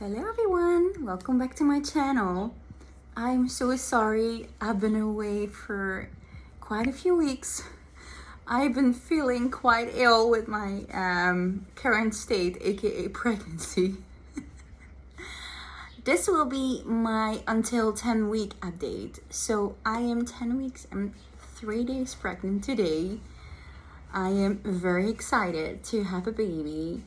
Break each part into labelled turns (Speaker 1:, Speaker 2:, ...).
Speaker 1: Hello everyone, welcome back to my channel. I'm so sorry I've been away for quite a few weeks. I've been feeling quite ill with my current state, aka pregnancy. This will be my until 10-week update. So I am 10 weeks and 3 days pregnant today. I am very excited to have a baby.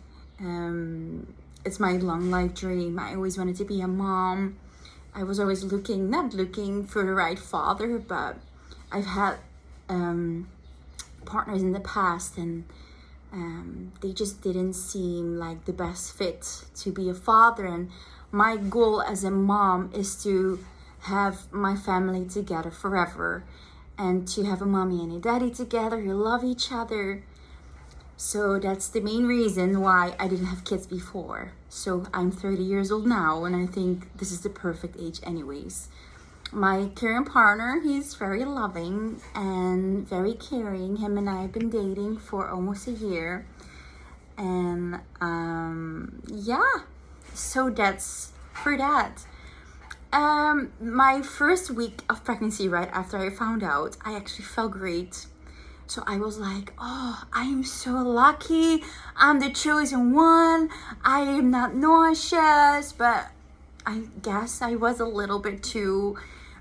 Speaker 1: It's my long life dream. I always wanted to be a mom. I was always not looking for the right father, but I've had partners in the past and they just didn't seem like the best fit to be a father. And my goal as a mom is to have my family together forever and to have a mommy and a daddy together who love each other. So that's the main reason why I didn't have kids before. So I'm 30 years old now, and I think this is the perfect age anyways. My current partner, he's very loving and very caring. Him and I have been dating for almost a year. And yeah, so that's for that. My first week of pregnancy, right after I found out, I actually felt great. So I was like, oh, I am so lucky. I'm the chosen one. I am not nauseous. But I guess I was a little bit too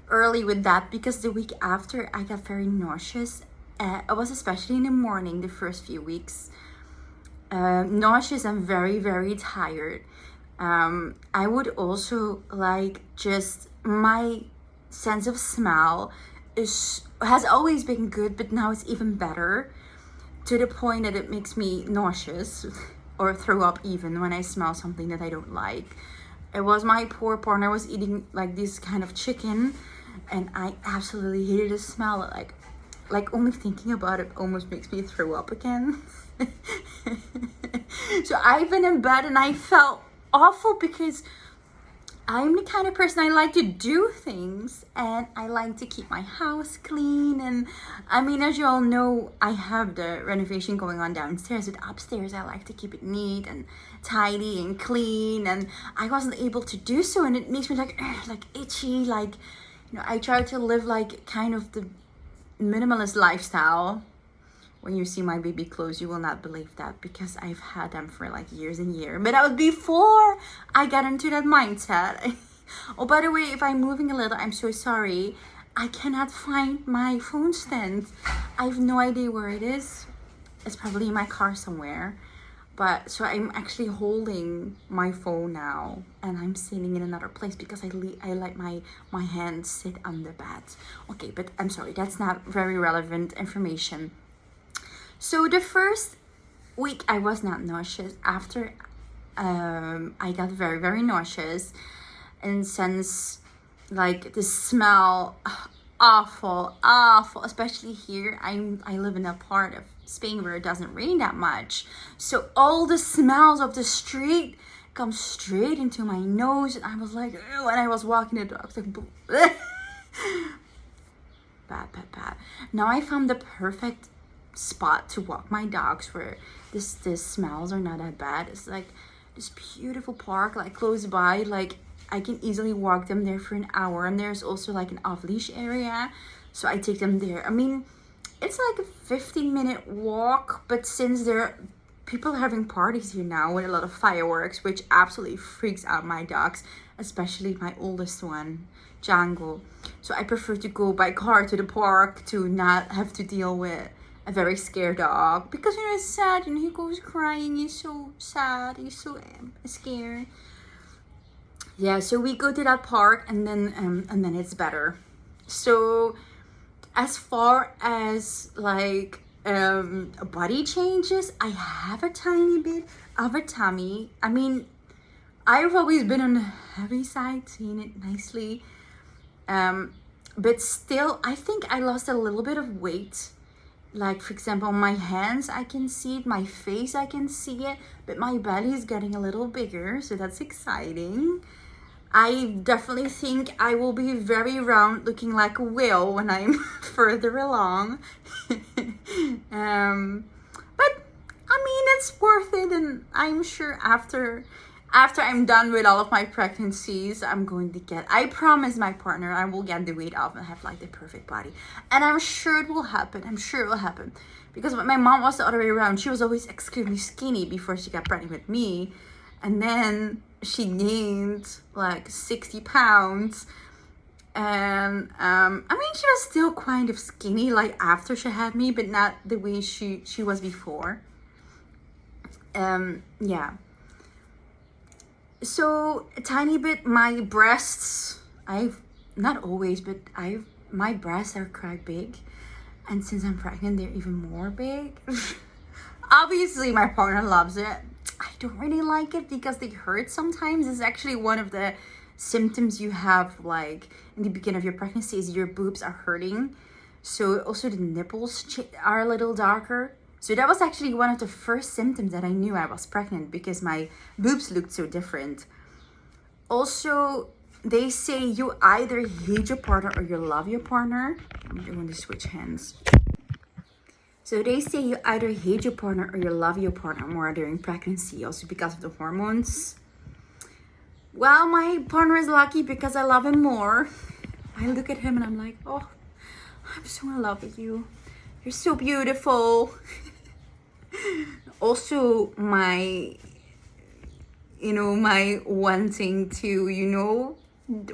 Speaker 1: early with that because the week after I got very nauseous. I was especially in the morning the first few weeks. Nauseous and very, very tired. I would also just my sense of smell has always been good, but now it's even better to the point that it makes me nauseous or throw up even when I smell something that I don't like. It was my poor partner was eating like this kind of chicken and I absolutely hated the smell. Like only thinking about it almost makes me throw up again. So I've been in bed and I felt awful because I'm the kind of person I like to do things and I like to keep my house clean. And I mean, as you all know, I have the renovation going on downstairs, but upstairs I like to keep it neat and tidy and clean. And I wasn't able to do so, and it makes me like itchy. I try to live like kind of the minimalist lifestyle. When you see my baby clothes, you will not believe that because I've had them for like years and years. But that was before I got into that mindset. Oh, by the way, if I'm moving a little, I'm so sorry. I cannot find my phone stand. I have no idea where it is. It's probably in my car somewhere. But so I'm actually holding my phone now and I'm sitting in another place because I let my hand sit on the bed. Okay, but I'm sorry, that's not very relevant information. So the first week I was not nauseous. After I got very, very nauseous. And since the smell, awful, especially here. I live in a part of Spain where it doesn't rain that much. So all the smells of the street come straight into my nose. And I was like, when I was walking the dog, like, bad. Now I found the perfect spot to walk my dogs where the smells are not that bad. It's like this beautiful park close by. I can easily walk them there for an hour, and there's also an off-leash area, so I take them there. I mean, it's like a 15-minute walk, but since people are having parties here now with a lot of fireworks, which absolutely freaks out my dogs, especially my oldest one, Django. So I prefer to go by car to the park to not have to deal with a very scared dog because it's sad and he goes crying. He's so sad. He's so scared. Yeah, so we go to that park and then it's better. So as far as body changes, I have a tiny bit of a tummy. I mean, I've always been on the heavy side, seeing it nicely. But still, I think I lost a little bit of weight. For example, my hands, I can see it. My face, I can see it. But my belly is getting a little bigger, so that's exciting. I definitely think I will be very round, looking like a whale when I'm further along. But, I mean, it's worth it. And I'm sure after after I'm done with all of my pregnancies, I'm going to get, I promise my partner, I will get the weight off and have like the perfect body. And I'm sure it will happen. I'm sure it will happen. Because my mom was the other way around. She was always extremely skinny before she got pregnant with me. And then she gained like 60 pounds. And I mean, she was still kind of skinny like after she had me, but not the way she was before. Yeah. So a tiny bit, my breasts, not always, but my breasts are quite big. And since I'm pregnant, they're even more big. Obviously, my partner loves it. I don't really like it because they hurt sometimes. It's actually one of the symptoms you have like in the beginning of your pregnancy is your boobs are hurting. So also the nipples are a little darker. So that was actually one of the first symptoms that I knew I was pregnant because my boobs looked so different. Also, they say you either hate your partner or you love your partner. I'm going to switch hands. So they say you either hate your partner or you love your partner more during pregnancy, also because of the hormones. Well, my partner is lucky because I love him more. I look at him and I'm like, oh, I'm so in love with you. You're so beautiful. Also, my wanting to,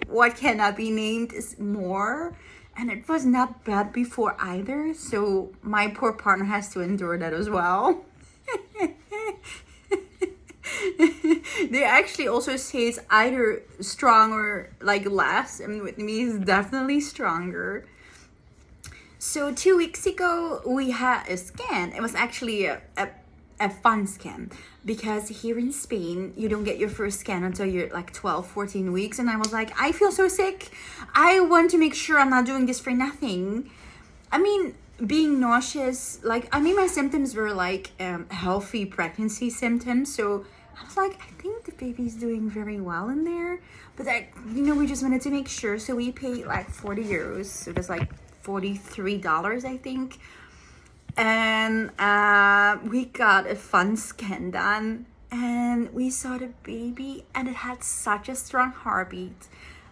Speaker 1: what cannot be named is more. And it was not bad before either. So my poor partner has to endure that as well. They actually also say it's either strong or like less. And with me, it's definitely stronger. So 2 weeks ago, we had a scan. It was actually a fun scan because here in Spain, you don't get your first scan until you're like 12, 14 weeks. And I was like, I feel so sick. I want to make sure I'm not doing this for nothing. I mean, being nauseous, my symptoms were like healthy pregnancy symptoms. So I was like, I think the baby's doing very well in there. But we just wanted to make sure. So we paid like 40 euros. So that's like $43, I think. And we got a fun scan done. And we saw the baby. And it had such a strong heartbeat.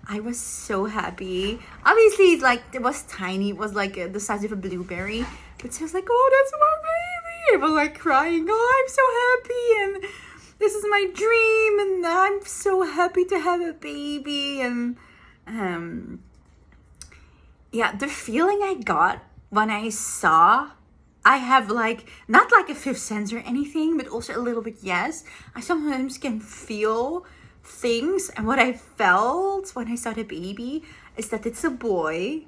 Speaker 1: I was so happy. Obviously, it was tiny. It was like the size of a blueberry. But she was like, oh, that's my baby. I was like crying. Oh, I'm so happy. And this is my dream. And I'm so happy to have a baby. And the feeling I got when I saw, I have not like a fifth sense or anything, but also a little bit, yes. I sometimes can feel things, and what I felt when I saw the baby is that it's a boy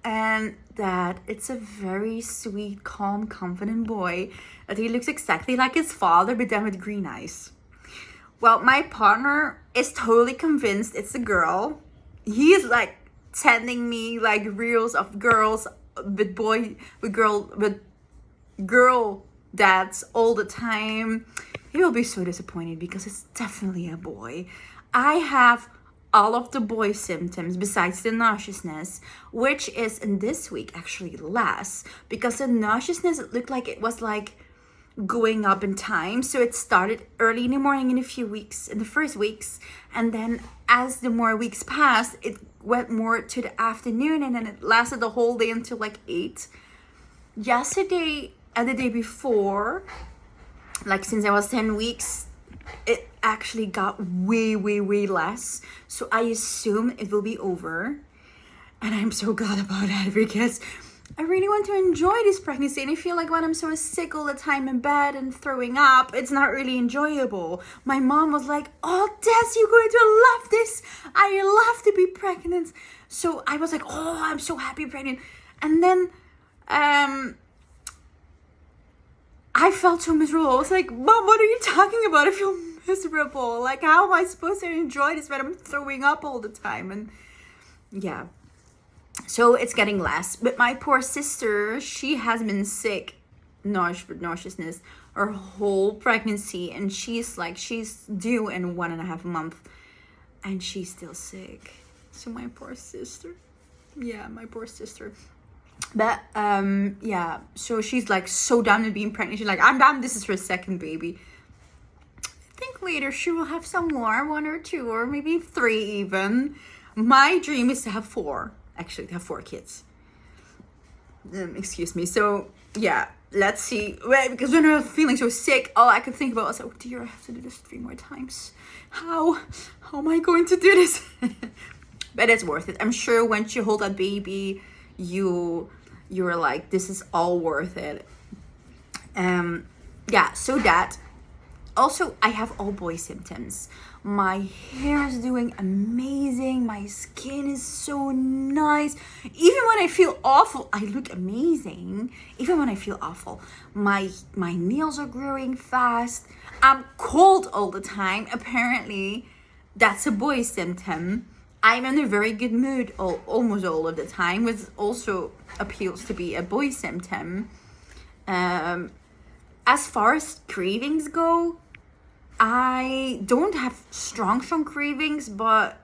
Speaker 1: and that it's a very sweet, calm, confident boy, that he looks exactly like his father but then with green eyes. Well, my partner is totally convinced it's a girl. He is sending me reels of girls with girl dads all the time. He will be so disappointed because it's definitely a boy. I have all of the boy symptoms besides the nauseousness, which is in this week actually less, because the nauseousness, it looked like it was going up in time. So it started early in the morning in the first weeks, and then as the more weeks passed, it went more to the afternoon, and then it lasted the whole day until 8. Yesterday and the day before, since I was 10 weeks, it actually got way, way, way less. So I assume it will be over. And I'm so glad about that because I really want to enjoy this pregnancy. And I feel like when I'm so sick all the time in bed and throwing up, it's not really enjoyable. My mom was like, oh, Des, you're going to love this. I love to be pregnant. So I was like, oh, I'm so happy pregnant. And then I felt so miserable. I was like, Mom, what are you talking about? I feel miserable. How am I supposed to enjoy this when I'm throwing up all the time? And yeah. So it's getting less. But my poor sister, she has been sick, nauseousness, her whole pregnancy. And she's due in 1.5 months. And she's still sick. So my poor sister. Yeah, my poor sister. But so she's so done with being pregnant. She's like, I'm done. This is her second baby. I think later she will have some more, 1 or 2 or maybe 3 even. My dream is to have 4. Actually, to have 4 kids. Excuse me. So yeah, let's see. Well, because when I was feeling so sick, all I could think about was, oh dear, I have to do this 3 more times. How am I going to do this? But it's worth it. I'm sure once you hold that baby, you're like, this is all worth it. Yeah, so that. Also, I have all boy symptoms. My hair is doing amazing. My skin is so nice. Even when I feel awful, I look amazing. Even when I feel awful, my nails are growing fast. I'm cold all the time. Apparently, that's a boy symptom. I'm in a very good mood almost all of the time, which also appeals to be a boy symptom. As far as cravings go, I don't have strong cravings, but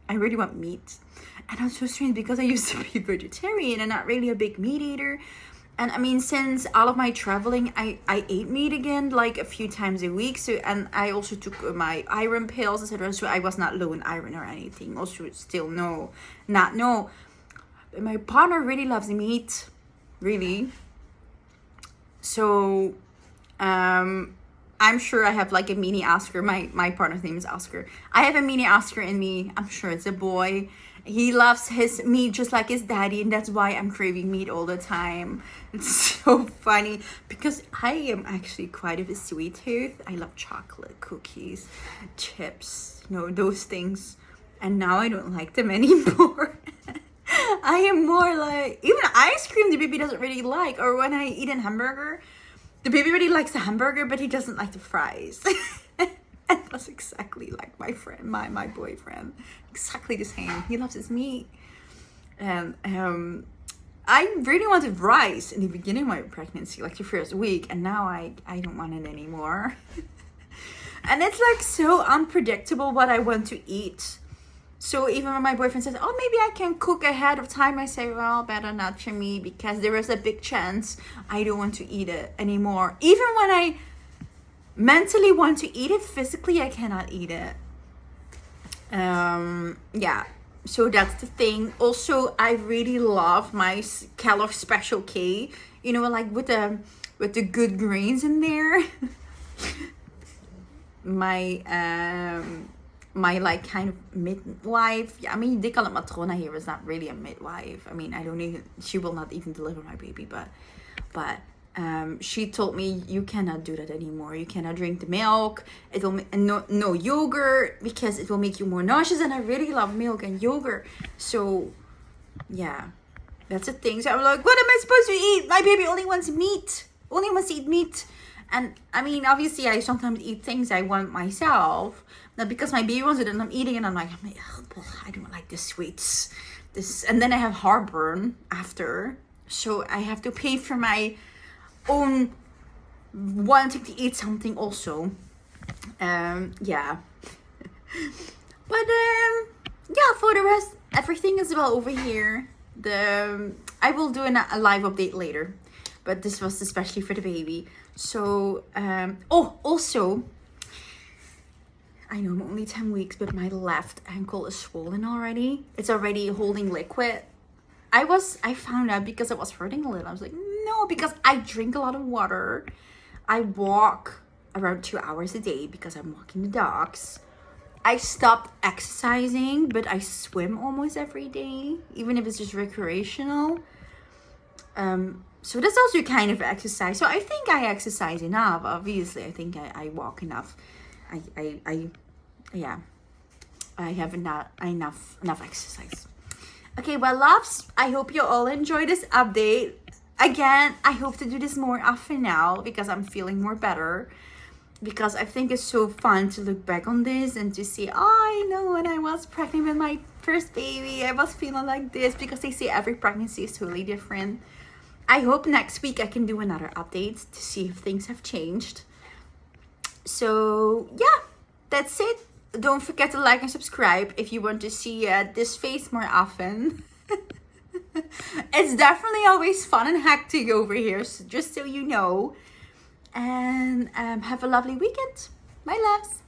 Speaker 1: I really want meat. And I'm so strange because I used to be vegetarian and not really a big meat eater. And I mean, since all of my traveling, I ate meat again like a few times a week. So, and I also took my iron pills, etc. So I was not low in iron or anything. Also, still not. But my partner really loves meat, really. So, I'm sure I have like a mini Oscar. My partner's name is Oscar. I have a mini Oscar in me. I'm sure it's a boy. He loves his meat just like his daddy, and that's why I'm craving meat all the time. It's so funny because I am actually quite of a sweet tooth. I love chocolate, cookies, chips, those things. And now I don't like them anymore. I am more like, even ice cream the baby doesn't really like. Or when I eat a hamburger, the baby really likes the hamburger, but he doesn't like the fries. And that's exactly like my friend, my boyfriend. Exactly the same. He loves his meat. And I really wanted rice in the beginning of my pregnancy, like the first week. And now I don't want it anymore. And it's like so unpredictable what I want to eat. So even when my boyfriend says, oh, maybe I can cook ahead of time, I say, well, better not for me, because there is a big chance I don't want to eat it anymore. Even when I mentally want to eat it, physically I cannot eat it. Yeah, so that's the thing. Also, I really love my Kellogg's Special K, like with the good grains in there. My like kind of midwife. Yeah, I mean, they call it matrona here. It's not really a midwife. I mean, she will not even deliver my baby, but she told me, you cannot do that anymore. You cannot drink the milk. It will no yogurt, because it will make you more nauseous. And I really love milk and yogurt. So yeah, that's a thing. So I'm like, what am I supposed to eat? My baby only wants meat. Only wants to eat meat. And I mean, obviously, I sometimes eat things I want myself. Now, because my baby wants it and I'm eating it, I'm like, oh, I don't like the sweets. And then I have heartburn after. So I have to pay for my own wanting to eat something also. Yeah. But yeah, for the rest, everything is well over here. I will do a live update later. But this was especially for the baby. So, also, I know I'm only 10 weeks, but my left ankle is swollen already. It's already holding liquid. I found out because it was hurting a little. I was like, no, because I drink a lot of water. I walk around 2 hours a day because I'm walking the dogs. I stopped exercising, but I swim almost every day, even if it's just recreational. So that's also kind of exercise. So I think I exercise enough. Obviously, I think I walk enough. I have enough exercise. Okay, well, loves, I hope you all enjoyed this update. Again, I hope to do this more often now because I'm feeling more better. Because I think it's so fun to look back on this and to see, I know when I was pregnant with my first baby, I was feeling like this, because they say every pregnancy is totally different. I hope next week I can do another update to see if things have changed. So yeah, that's it. Don't forget to like and subscribe if you want to see this face more often. It's definitely always fun and hectic over here, so just so you know. And have a lovely weekend. Bye, loves.